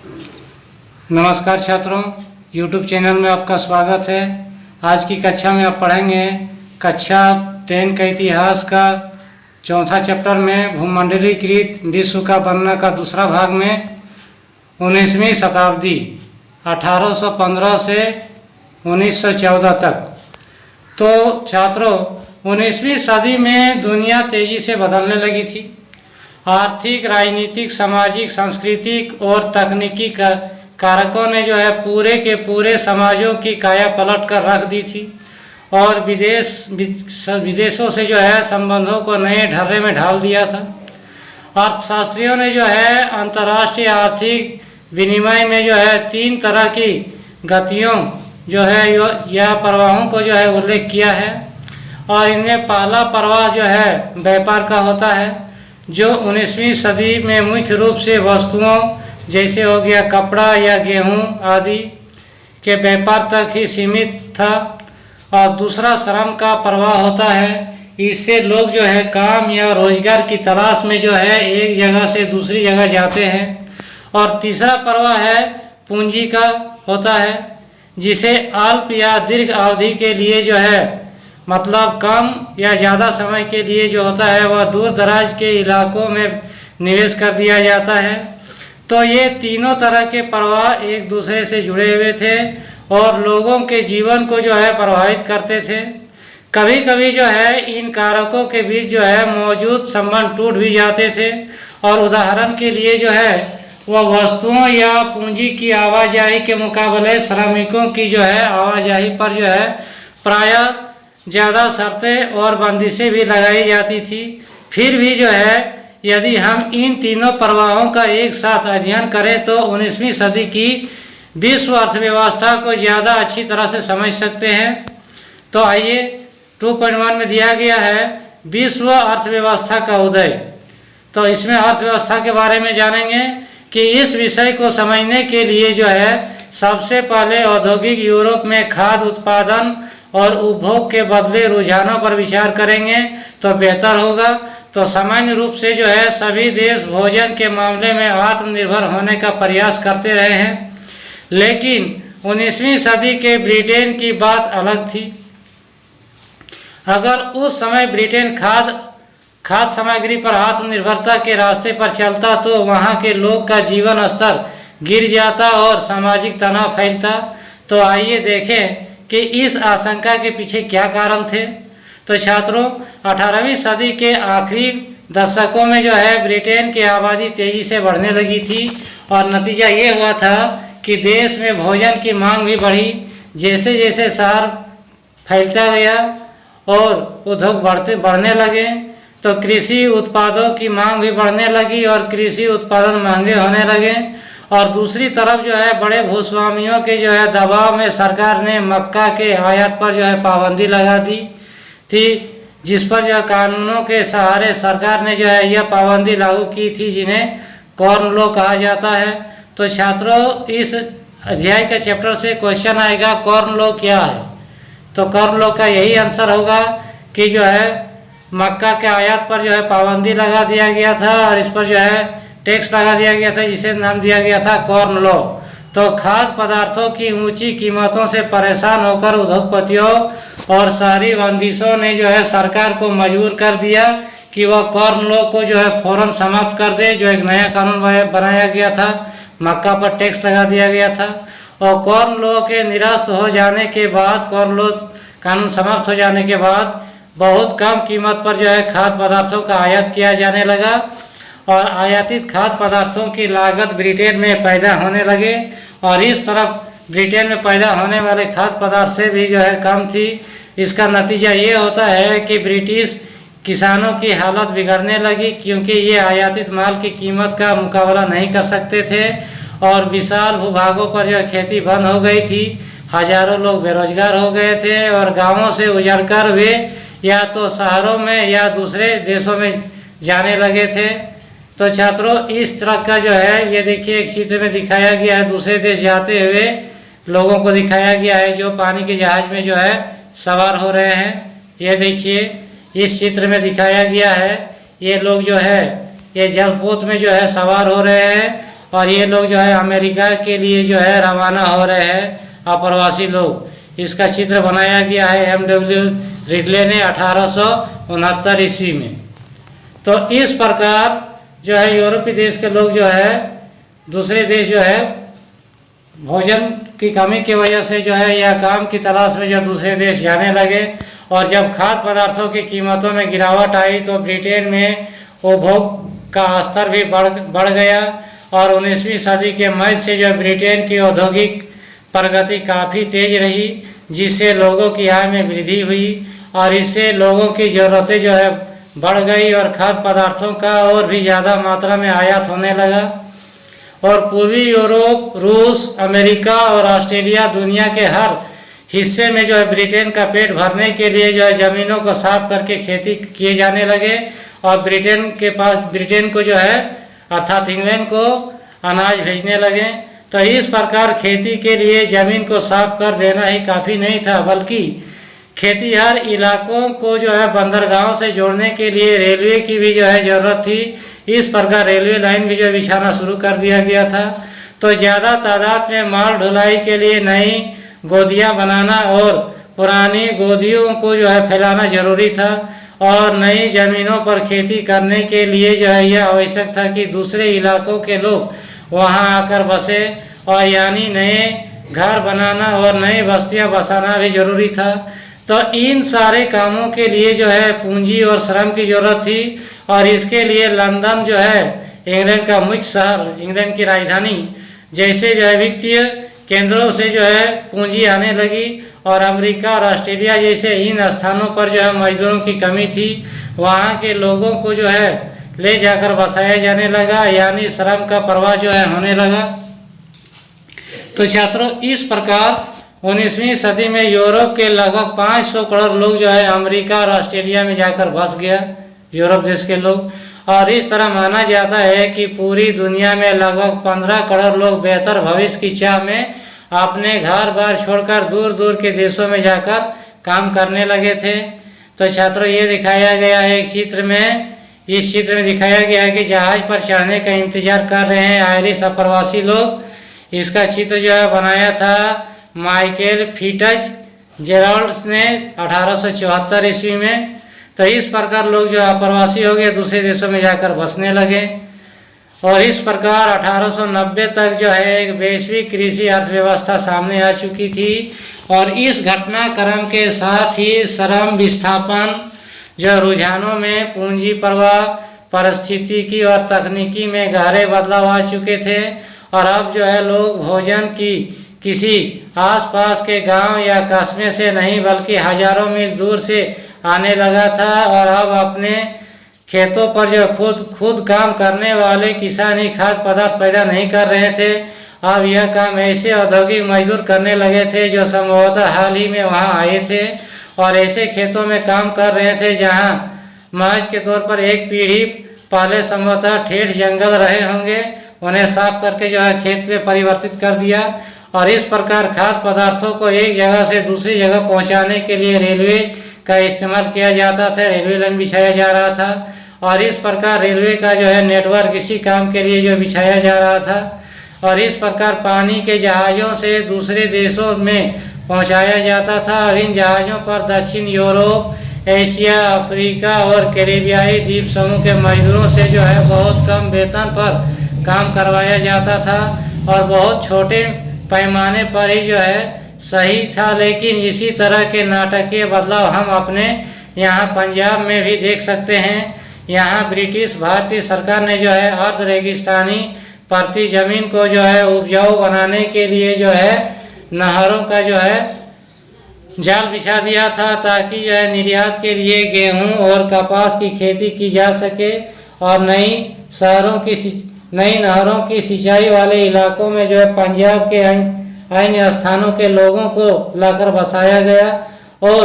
नमस्कार छात्रों, YouTube channel में आपका स्वागत है। आज की कक्षा में आप पढ़ेंगे कक्षा 10 का इतिहास का चौथा चैप्टर में भूमंडलीकृत विश्व का वर्णन का दूसरा भाग में 19वीं शताब्दी 1815 से 1914 तक। तो छात्रों, 19वीं सदी में दुनिया तेजी से बदलने लगी थी। आर्थिक, राजनीतिक, सामाजिक, सांस्कृतिक और तकनीकी कारकों ने जो है पूरे के पूरे समाजों की काया पलट कर रख दी थी और विदेशों से जो है संबंधों को नए ढर्रे में ढाल दिया था। अर्थशास्त्रियों ने जो है अंतर्राष्ट्रीय आर्थिक विनिमय में जो है 3 तरह की गतियों जो है या प्रवाहों को जो है उल्लेख किया है और इनमें पहला प्रवाह जो है व्यापार का होता है, जो 19वीं सदी में मुख्य रूप से वस्तुओं जैसे हो गया कपड़ा या गेहूं आदि के व्यापार तक ही सीमित था। और दूसरा श्रम का प्रवाह होता है। इससे लोग जो है काम या रोजगार की तलाश में जो है एक जगह से दूसरी जगह जाते हैं। और तीसरा प्रवाह है पूंजी का होता है, जिसे अल्प या दीर्घ अवधि के लिए जो है मतलब कम या ज़्यादा समय के लिए जो होता है वह दूर दराज के इलाकों में निवेश कर दिया जाता है। तो ये तीनों तरह के प्रवाह एक दूसरे से जुड़े हुए थे और लोगों के जीवन को जो है प्रभावित करते थे। कभी कभी जो है इन कारकों के बीच जो है मौजूद संबंध टूट भी जाते थे और उदाहरण के लिए जो है वह वस्तुओं या पूंजी की आवाजाही के मुकाबले श्रमिकों की जो है आवाजाही पर जो है प्रायः ज़्यादा शर्तें और बंदिशें भी लगाई जाती थी। फिर भी जो है यदि हम इन तीनों प्रवाहों का एक साथ अध्ययन करें तो 19वीं सदी की विश्व अर्थव्यवस्था को ज़्यादा अच्छी तरह से समझ सकते हैं। तो आइए 2.1 में दिया गया है विश्व अर्थव्यवस्था का उदय। तो इसमें अर्थव्यवस्था के बारे में जानेंगे कि इस विषय को समझने के लिए जो है सबसे पहले औद्योगिक यूरोप में खाद्य उत्पादन और उपभोग के बदले रुझानों पर विचार करेंगे तो बेहतर होगा। तो सामान्य रूप से जो है सभी देश भोजन के मामले में आत्मनिर्भर होने का प्रयास करते रहे हैं, लेकिन 19वीं सदी के ब्रिटेन की बात अलग थी। अगर उस समय ब्रिटेन खाद्य सामग्री पर आत्मनिर्भरता के रास्ते पर चलता तो वहाँ के लोग का जीवन स्तर गिर जाता और सामाजिक तनाव फैलता। तो आइए देखें कि इस आशंका के पीछे क्या कारण थे। तो छात्रों, 18वीं सदी के आखिरी दशकों में जो है ब्रिटेन की आबादी तेजी से बढ़ने लगी थी और नतीजा ये हुआ था कि देश में भोजन की मांग भी बढ़ी। जैसे जैसे शहर फैलता गया और उद्योग बढ़ने लगे तो कृषि उत्पादों की मांग भी बढ़ने लगी और कृषि उत्पादन महंगे होने लगे। और दूसरी तरफ जो है बड़े भूस्वामियों के जो है दबाव में सरकार ने मक्का के आयात पर जो है पाबंदी लगा दी थी, जिस पर जो कानूनों के सहारे सरकार ने जो है यह पाबंदी लागू की थी, जिन्हें कॉर्न लॉ कहा जाता है। तो छात्रों, इस अध्याय के चैप्टर से क्वेश्चन आएगा कॉर्न लॉ क्या है। तो कॉर्न लॉ का यही आंसर होगा कि जो है मक्का के आयात पर जो है पाबंदी लगा दिया गया था और इस पर जो है टैक्स लगा दिया गया था, जिसे नाम दिया गया था कॉर्न लॉ। तो खाद्य पदार्थों की ऊंची कीमतों से परेशान होकर उद्योगपतियों और शहरी बंदिशों ने जो है सरकार को मजबूर कर दिया कि वह कॉर्न लॉ को जो है फौरन समाप्त कर दे। जो एक नया कानून बनाया गया था, मक्का पर टैक्स लगा दिया गया था और कॉर्न लॉ के निरस्त हो जाने के बाद, कॉर्न लॉ कानून समाप्त हो जाने के बाद बहुत कम कीमत पर जो है खाद्य पदार्थों का आयात किया जाने लगा और आयातित खाद्य पदार्थों की लागत ब्रिटेन में पैदा होने लगे और इस तरफ ब्रिटेन में पैदा होने वाले खाद्य पदार्थ से भी जो है कम थी। इसका नतीजा ये होता है कि ब्रिटिश किसानों की हालत बिगड़ने लगी, क्योंकि ये आयातित माल की कीमत का मुकाबला नहीं कर सकते थे और विशाल भूभागों पर जो खेती बंद हो गई थी। हजारों लोग बेरोजगार हो गए थे और गाँवों से उजड़कर वे या तो शहरों में या दूसरे देशों में जाने लगे थे। तो छात्रों, इस तरह का जो है ये देखिए एक चित्र में दिखाया गया है, दूसरे देश जाते हुए लोगों को दिखाया गया है जो पानी के जहाज में जो है सवार हो रहे हैं। ये देखिए इस चित्र में दिखाया गया है, ये लोग जो है ये जलपोत में जो है सवार हो रहे हैं और ये लोग जो है अमेरिका के लिए जो है रवाना हो रहे हैं अप्रवासी लोग। इसका चित्र बनाया गया है एम.डब्ल्यू. रिडले ने 1869 ईस्वी में। तो इस प्रकार जो है यूरोपीय देश के लोग जो है दूसरे देश जो है भोजन की कमी की वजह से जो है या काम की तलाश में जो दूसरे देश जाने लगे। और जब खाद्य पदार्थों की कीमतों में गिरावट आई तो ब्रिटेन में उपभोग का स्तर भी बढ़ गया। और 19वीं सदी के मध्य से जो ब्रिटेन की औद्योगिक प्रगति काफ़ी तेज रही, जिससे लोगों की आय में वृद्धि हुई और इससे लोगों की ज़रूरतें जो है बढ़ गई और खाद्य पदार्थों का और भी ज़्यादा मात्रा में आयात होने लगा। और पूर्वी यूरोप, रूस, अमेरिका और ऑस्ट्रेलिया दुनिया के हर हिस्से में जो है ब्रिटेन का पेट भरने के लिए जो है ज़मीनों को साफ करके खेती किए जाने लगे। और ब्रिटेन को जो है अर्थात इंग्लैंड को अनाज भेजने लगे। तो इस प्रकार खेती के लिए ज़मीन को साफ कर देना ही काफ़ी नहीं था, बल्कि खेतीहर इलाकों को जो है बंदरगाहों से जोड़ने के लिए रेलवे की भी जो है ज़रूरत थी। इस प्रकार रेलवे लाइन भी जो बिछाना शुरू कर दिया गया था। तो ज़्यादा तादाद में माल ढुलाई के लिए नई गोदियाँ बनाना और पुरानी गोदियों को जो है फैलाना जरूरी था। और नई ज़मीनों पर खेती करने के लिए जो है यह आवश्यक था कि दूसरे इलाकों के लोग वहां आकर बसे, और यानी नए घर बनाना और नई बस्तियां बसाना भी जरूरी था। तो इन सारे कामों के लिए जो है पूंजी और श्रम की जरूरत थी। और इसके लिए लंदन जो है इंग्लैंड का मुख्य शहर, इंग्लैंड की राजधानी जैसे जो है वित्तीय केंद्रों से जो है पूंजी आने लगी। और अमेरिका और ऑस्ट्रेलिया जैसे इन स्थानों पर जो है मजदूरों की कमी थी, वहाँ के लोगों को जो है ले जाकर बसाया जाने लगा, यानी श्रम का प्रवाह जो है होने लगा। तो छात्रों, इस प्रकार 19वीं सदी में यूरोप के लगभग 500 करोड़ लोग जो है अमेरिका और ऑस्ट्रेलिया में जाकर बस गया, यूरोप देश के लोग। और इस तरह माना जाता है कि पूरी दुनिया में लगभग 15 करोड़ लोग बेहतर भविष्य की चाह में अपने घर बार छोड़कर दूर दूर के देशों में जाकर काम करने लगे थे। तो छात्रों, ये दिखाया गया है एक चित्र में, इस चित्र में दिखाया गया है कि जहाज पर चढ़ने का इंतजार कर रहे हैं आयरिश अप्रवासी लोग। इसका चित्र जो है बनाया था माइकल फिट्ज जेराल्ड ने 1874 ईस्वी में। तो इस प्रकार लोग जो अप्रवासी हो गए, दूसरे देशों में जाकर बसने लगे। और इस प्रकार 1890 तक जो है एक वैश्विक कृषि अर्थव्यवस्था सामने आ चुकी थी। और इस घटनाक्रम के साथ ही श्रम विस्थापन जो रुझानों में पूंजी प्रवाह, पारिस्थितिकी और तकनीकी में गहरे बदलाव आ चुके थे। और अब जो है लोग भोजन की किसी आसपास के गांव या कस्बे से नहीं बल्कि हजारों मील दूर से आने लगा था। और अब अपने खेतों पर जो खुद काम करने वाले किसान ही खाद्य पदार्थ पैदा नहीं कर रहे थे। अब यह काम ऐसे औद्योगिक मजदूर करने लगे थे जो संभवतः हाल ही में वहां आए थे और ऐसे खेतों में काम कर रहे थे जहां महज के तौर पर एक पीढ़ी पहले संभवतः ठेठ जंगल रहे होंगे। उन्हें साफ करके जो है खेत में परिवर्तित कर दिया। और इस प्रकार खाद्य पदार्थों को एक जगह से दूसरी जगह पहुंचाने के लिए रेलवे का इस्तेमाल किया जाता था, रेलवे लाइन बिछाया जा रहा था। और इस प्रकार रेलवे का जो है नेटवर्क इसी काम के लिए जो बिछाया जा रहा था। और इस प्रकार पानी के जहाज़ों से दूसरे देशों में पहुंचाया जाता था। और इन जहाज़ों पर दक्षिण यूरोप, एशिया, अफ्रीका और कैरिबियाई द्वीप समूह के मजदूरों से जो है बहुत कम वेतन पर काम करवाया जाता था और बहुत छोटे पैमाने पर ही जो है सही था। लेकिन इसी तरह के नाटकीय बदलाव हम अपने यहाँ पंजाब में भी देख सकते हैं। यहाँ ब्रिटिश भारतीय सरकार ने जो है अर्ध रेगिस्तानी परती जमीन को जो है उपजाऊ बनाने के लिए जो है नहरों का जो है जाल बिछा दिया था ताकि जो है निर्यात के लिए गेहूं और कपास की खेती की जा सके। और नई नहरों की सिंचाई वाले इलाकों में जो है पंजाब के अन्य स्थानों के लोगों को लाकर बसाया गया और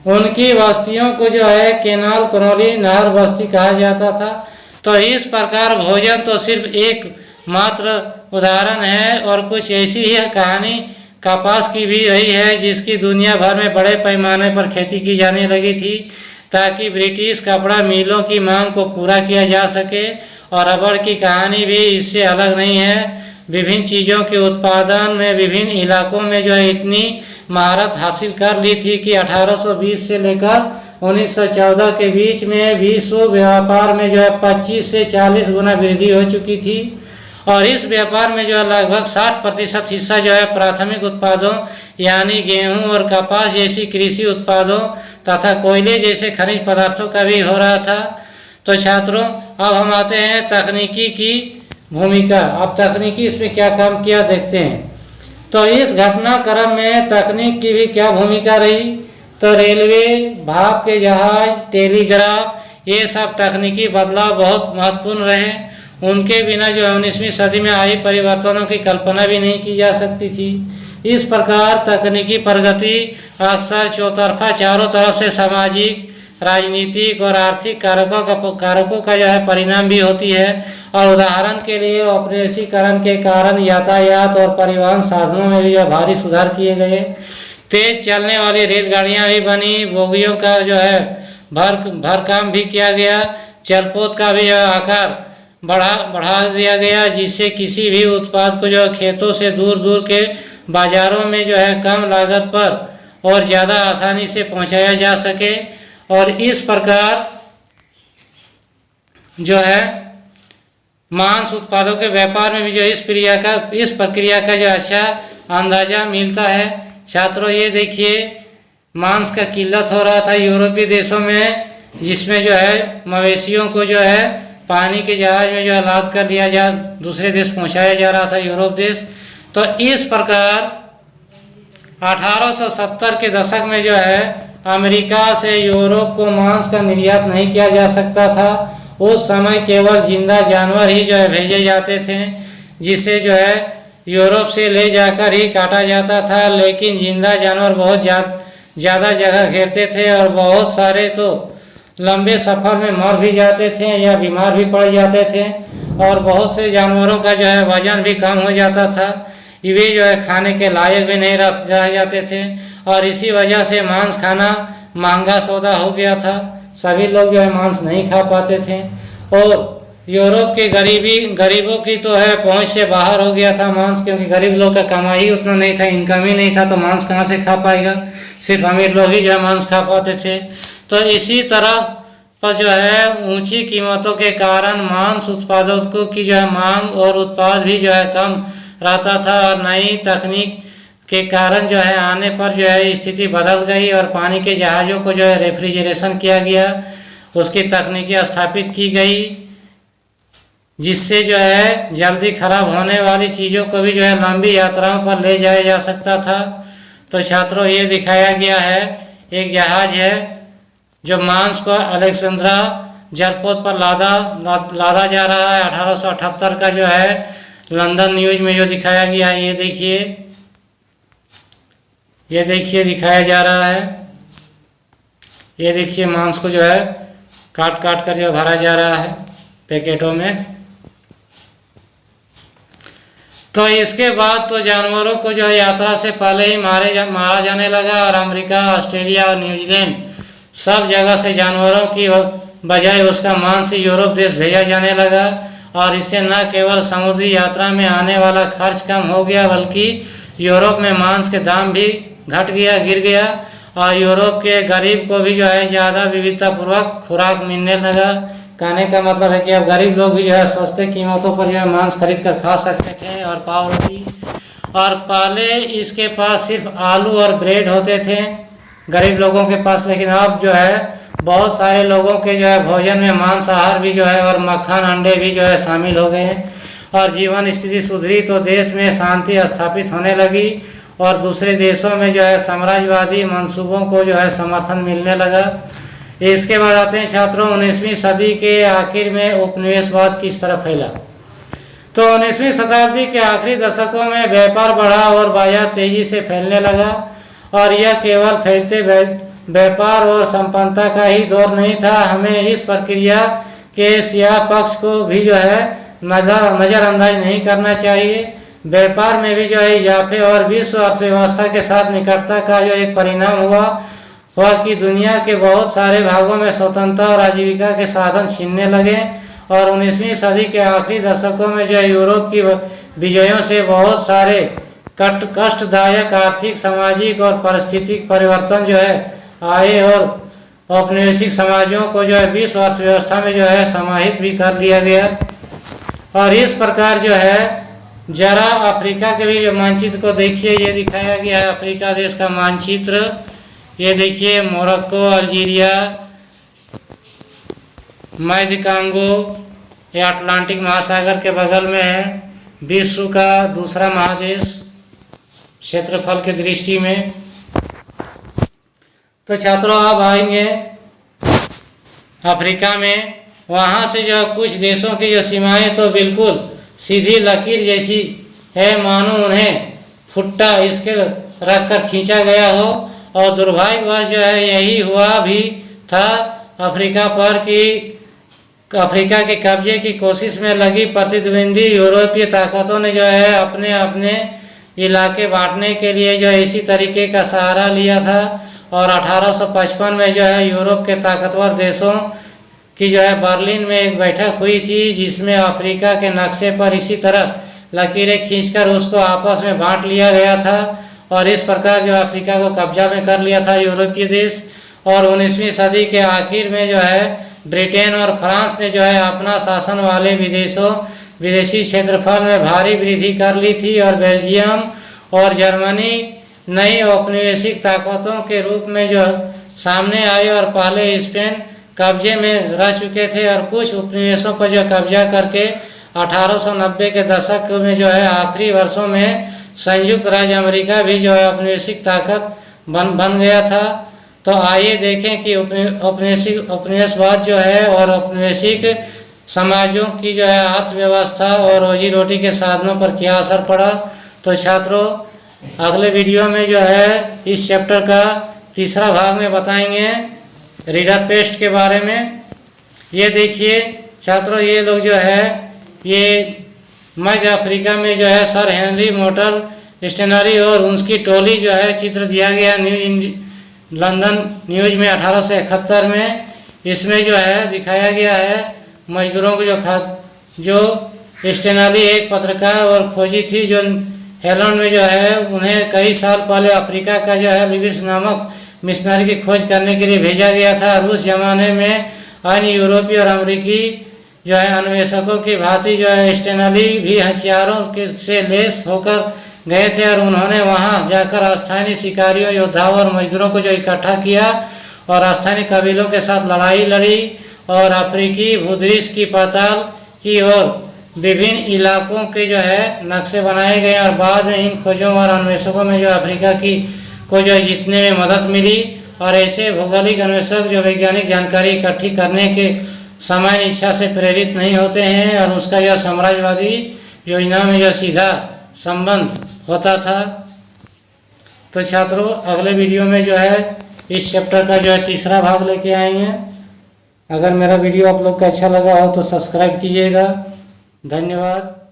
उनकी बस्तियों को जो है केनाल कनौली नहर बस्ती कहा जाता था। तो इस प्रकार भोजन तो सिर्फ एक मात्र उदाहरण है और कुछ ऐसी ही कहानी कपास की भी रही है जिसकी दुनिया भर में बड़े पैमाने पर खेती की जाने लगी थी। ताकि ब्रिटिश कपड़ा मिलों की मांग को पूरा किया जा सके। और रबड़ की कहानी भी इससे अलग नहीं है। विभिन्न चीज़ों के उत्पादन में विभिन्न इलाकों में जो है इतनी महारत हासिल कर ली थी कि 1820 से लेकर 1914 के बीच में विश्व व्यापार में जो है 25 से 40 गुना वृद्धि हो चुकी थी। और इस व्यापार में जो है लगभग 60% हिस्सा जो है प्राथमिक उत्पादों यानी गेहूं और कपास जैसी कृषि उत्पादों तथा कोयले जैसे खनिज पदार्थों का भी हो रहा था। तो छात्रों, अब हम आते हैं तकनीकी की भूमिका। अब तकनीकी इसमें क्या काम किया देखते हैं। तो इस घटनाक्रम में तकनीक की भी क्या भूमिका रही। तो रेलवे, भाप के जहाज, टेलीग्राफ, ये सब तकनीकी बदलाव बहुत महत्वपूर्ण रहे। उनके बिना जो 19वीं सदी में आई परिवर्तनों की कल्पना भी नहीं की जा सकती थी। इस प्रकार तकनीकी प्रगति अक्सर चौतरफा चारों तरफ से सामाजिक, राजनीतिक और आर्थिक कारकों का जो है परिणाम भी होती है। और उदाहरण के लिए औपनिवेशीकरण के कारण यातायात और परिवहन साधनों में भी जो भारी सुधार किए गए। तेज चलने वाली रेलगाड़ियां भी बनी, बोगियों का जो है भर काम भी किया गया। जलपोत का भी आकार बढ़ा दिया गया, जिससे किसी भी उत्पाद को जो खेतों से दूर दूर के बाजारों में जो है कम लागत पर और ज़्यादा आसानी से पहुंचाया जा सके। और इस प्रकार जो है मांस उत्पादों के व्यापार में भी जो इस प्रक्रिया का जो अच्छा अंदाजा मिलता है। छात्रों, ये देखिए मांस का किल्लत हो रहा था यूरोपीय देशों में, जिसमें जो है मवेशियों को जो है पानी के जहाज में जो है लाद कर लिया दूसरे देश पहुंचाया जा रहा था, यूरोप देश। तो इस प्रकार 1870 के दशक में जो है अमेरिका से यूरोप को मांस का निर्यात नहीं किया जा सकता था। उस समय केवल जिंदा जानवर ही जो है भेजे जाते थे, जिसे जो है यूरोप से ले जाकर ही काटा जाता था। लेकिन जिंदा जानवर बहुत ज़्यादा जगह घेरते थे और बहुत सारे तो लंबे सफ़र में मर भी जाते थे या बीमार भी पड़ जाते थे। और बहुत से जानवरों का जो है वजन भी कम हो जाता था, वे जो है खाने के लायक भी नहीं रह जाते थे। और इसी वजह से मांस खाना महंगा सौदा हो गया था। सभी लोग जो है मांस नहीं खा पाते थे। और यूरोप के गरीबों की तो है पहुंच से बाहर हो गया था मांस, क्योंकि गरीब लोग का कमाई उतना नहीं था, इनकम ही नहीं था, तो मांस कहाँ से खा पाएगा। सिर्फ अमीर लोग ही जो है मांस खा पाते थे। तो इसी तरह पर जो है ऊंची कीमतों के कारण मांस उत्पादकों की जो है मांग और उत्पाद भी जो है कम रहता था। और नई तकनीक के कारण जो है आने पर जो है स्थिति बदल गई और पानी के जहाज़ों को जो है रेफ्रिजरेशन किया गया, उसकी तकनीकें स्थापित की गई, जिससे जो है जल्दी खराब होने वाली चीज़ों को भी जो है लंबी यात्राओं पर ले जाया जा सकता था। तो छात्रों, ये दिखाया गया है एक जहाज़ है जो मांस को अलेक्जेंड्रा जलपोत पर लादा जा रहा है। 1878 का जो है लंदन न्यूज में जो दिखाया गया है, ये देखिए दिखाया जा रहा है। ये देखिए मांस को जो है काट कर जो भरा जा रहा है पैकेटों में। तो इसके बाद तो जानवरों को जो है यात्रा से पहले ही मारा जाने लगा। और अमेरिका, ऑस्ट्रेलिया और न्यूजीलैंड सब जगह से जानवरों की बजाय उसका मांस यूरोप देश भेजा जाने लगा। और इससे न केवल समुद्री यात्रा में आने वाला खर्च कम हो गया, बल्कि यूरोप में मांस के दाम भी गिर गया। और यूरोप के गरीब को भी जो है ज़्यादा विविधतापूर्वक खुराक मिलने लगा। कहने का मतलब है कि अब गरीब लोग भी जो है सस्ते कीमतों पर जो है मांस खरीद कर खा सकते थे। और पाव रोटी, और पहले इसके पास सिर्फ आलू और ब्रेड होते थे गरीब लोगों के पास, लेकिन अब जो है बहुत सारे लोगों के जो है भोजन में मांसाहार भी जो है और मक्खन, अंडे भी जो है शामिल हो गए हैं। और जीवन स्थिति सुधरी तो देश में शांति स्थापित होने लगी और दूसरे देशों में जो है साम्राज्यवादी मंसूबों को जो है समर्थन मिलने लगा। इसके बाद आते हैं छात्रों 19वीं सदी के आखिर में उपनिवेशवाद किस तरह फैला। तो 19वीं शताब्दी के आखिरी दशकों में व्यापार बढ़ा और बाजार तेजी से फैलने लगा। और यह केवल फैलते व्यापार और संपन्नता का ही दौर नहीं था, हमें इस प्रक्रिया के स्याह पक्ष को भी जो है नज़रअंदाज नहीं करना चाहिए। व्यापार में भी जो है इजाफे और विश्व अर्थव्यवस्था के साथ निकटता का जो एक परिणाम हुआ। हुआ कि दुनिया के बहुत सारे भागों में स्वतंत्रता और आजीविका के साधन छीनने लगे और 19वीं सदी के आखिरी दशकों में जो है यूरोप की विजयों से बहुत सारे कष्टदायक आर्थिक, सामाजिक और पारिस्थितिक परिवर्तन जो है आए और औपनिवेशिक समाजों को जो है विश्व अर्थव्यवस्था में जो है समाहित भी कर लिया गया। और इस प्रकार जो है जरा अफ्रीका के भी जो मानचित्र को देखिए, ये दिखाया गया है अफ्रीका देश का मानचित्र। ये देखिए मोरक्को, अल्जीरिया, मध्य कांगो, ये अटलांटिक महासागर के बगल में है, विश्व का दूसरा महादेश क्षेत्रफल की दृष्टि में। तो छात्रों अब आएंगे अफ्रीका में, वहाँ से जो कुछ देशों की जो सीमाएं तो बिल्कुल सीधी लकीर जैसी है, मानो उन्हें फुट्टा इसके रख कर खींचा गया हो। और दुर्भाग्यवश जो है यही हुआ भी था अफ्रीका पर कि अफ्रीका के कब्जे की कोशिश में लगी प्रतिद्वंदी यूरोपीय ताकतों ने जो है अपने अपने इलाके बांटने के लिए जो इसी तरीके का सहारा लिया था। और 1855 में जो है यूरोप के ताकतवर देशों की जो है बर्लिन में एक बैठक हुई थी, जिसमें अफ्रीका के नक्शे पर इसी तरह लकीरें खींचकर उसको आपस में बांट लिया गया था और इस प्रकार जो अफ्रीका को कब्जा में कर लिया था यूरोपीय देश। और 19वीं सदी के आखिर में जो है ब्रिटेन और फ्रांस ने जो है अपना शासन वाले विदेशी क्षेत्रफल में भारी वृद्धि कर ली थी और बेल्जियम और जर्मनी नई औपनिवेशिक ताकतों के रूप में जो सामने आए और पहले स्पेन कब्जे में रह चुके थे और कुछ उपनिवेशों पर जो कब्जा करके 1890 के दशक में जो है आखिरी वर्षों में संयुक्त राज्य अमेरिका भी जो है औपनिवेशिक ताकत बन गया था। तो आइए देखें कि उपनिवेशवाद जो है और औपनिवेशिक समाजों की जो है अर्थव्यवस्था और रोजी रोटी के साधनों पर क्या असर पड़ा। तो छात्रों अगले वीडियो में जो है इस चैप्टर का तीसरा भाग में बताएंगे रीडर पेस्ट के बारे में। ये देखिए छात्रों, ये लोग जो है ये मध्य अफ्रीका में जो है सर हेनरी मोटर स्टेनरी और उसकी टोली जो है चित्र दिया गया लंदन न्यूज में 1871 में। इसमें जो है दिखाया गया है मजदूरों को जो स्टेनली एक पत्रकार और खोजी थी जो हेलैंड में जो है उन्हें कई साल पहले अफ्रीका का जो है लिविस नामक मिशनरी की खोज करने के लिए भेजा गया था। और उस जमाने में अन्य यूरोपीय और अमेरिकी जो है अन्वेषकों की भांति जो है स्टेनली भी हथियारों से लैस होकर गए थे और उन्होंने वहां जाकर स्थानीय शिकारियों, योद्धाओं और मजदूरों को जो इकट्ठा किया और स्थानीय कबीलों के साथ लड़ाई लड़ी और अफ्रीकी भूदृश्य की पड़ताल की और विभिन्न इलाकों के जो है नक्शे बनाए गए। और बाद में इन खोजों और अन्वेषकों में जो अफ्रीका की को जो जीतने में मदद मिली। और ऐसे भौगोलिक अन्वेषक जो वैज्ञानिक जानकारी इकट्ठी करने के सामान्य इच्छा से प्रेरित नहीं होते हैं और उसका यह साम्राज्यवादी योजना में जो सीधा संबंध होता था। तो छात्रों अगले वीडियो में जो है इस चैप्टर का जो है तीसरा भाग लेके आएंगे। अगर मेरा वीडियो आप लोग को अच्छा लगा हो तो सब्सक्राइब कीजिएगा। धन्यवाद।